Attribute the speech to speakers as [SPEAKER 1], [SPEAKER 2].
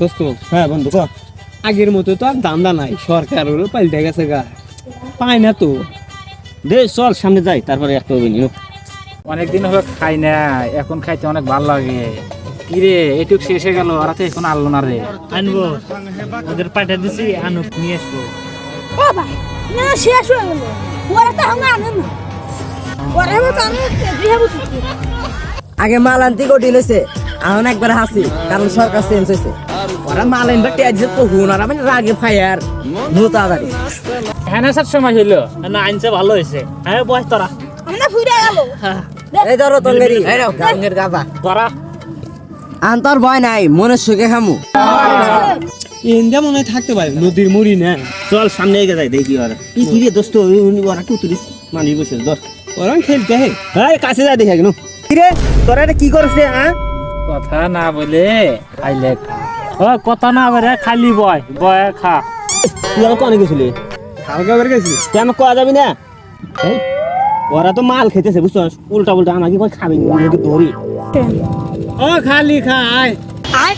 [SPEAKER 1] দোস্ত হ্যাঁ বন্ধু ক আগের মতো তো আর দান্দা নাই, সরকার হলো পাল্টে গেছে গা, পায় না তো। দে চল সামনে যাই, তারপরে একটা হবে নিও।
[SPEAKER 2] অনেকদিন হলো খাই না, এখন খাইতে অনেক ভালো লাগে। কি রে এটুক শেষ হয়ে গেল, ওরা তো এখন আনলো না রে।
[SPEAKER 3] আনবো, ওদের পাঠিয়ে দিছি, আনুক নিয়ে আসবো।
[SPEAKER 4] ও ভাই না শেষ হয়ে গেল, ওরা তো আমরা আনেন না, ওরা তো আমি দিয়ে বুঝি।
[SPEAKER 5] আগে মাল আনতে কঠিন হয়েছে, এখন একবার হাসি, কারণ সরকার চেঞ্জ হয়েছে। ওরা মাল আনবে টেজ তো হুন, ওরা মানে রাগে ফায়ার নো তাড়াতাড়ি।
[SPEAKER 2] হ্যাঁ স্যার সময় হইলো
[SPEAKER 3] না আনছে ভালো হয়েছে। হ্যাঁ বয় তোরা
[SPEAKER 4] আমরা ফুরে গেল।
[SPEAKER 5] এই ধরো তঙ্গেরি, এই নাও গাঙ্গের গাদা।
[SPEAKER 3] তোরা
[SPEAKER 5] আন তোর ভয় নাই, মনের সুখে খামু।
[SPEAKER 1] এনজা মনে হয় থাকতে পারে, নদীর মুড়ি না। চল সামনে এগিয়ে যাই, দেখি ওরা কি কিরে দোস্ত, ওরা কি তুলিস মানি বসে দোস্ত, ওরা খেলতে হে। হ্যাঁ কাছে যা দেখে কেন কিরে তোরা এটা কি করছে? হ্যাঁ
[SPEAKER 2] কথা না বলে খাইলে ও কথা না বলে খালি বয় বয় খা।
[SPEAKER 1] তুই আমার কনে গেছিলি? হালকা করে গেছিলি তুই, আমাকে কোয়া যাবি না। এই, ওরা তো মাল খেতেছে বুঝছো, উল্টা উল্টা আমাকে কই খাবি ওদেরকে ধরি। ও খালি খায়
[SPEAKER 4] আয়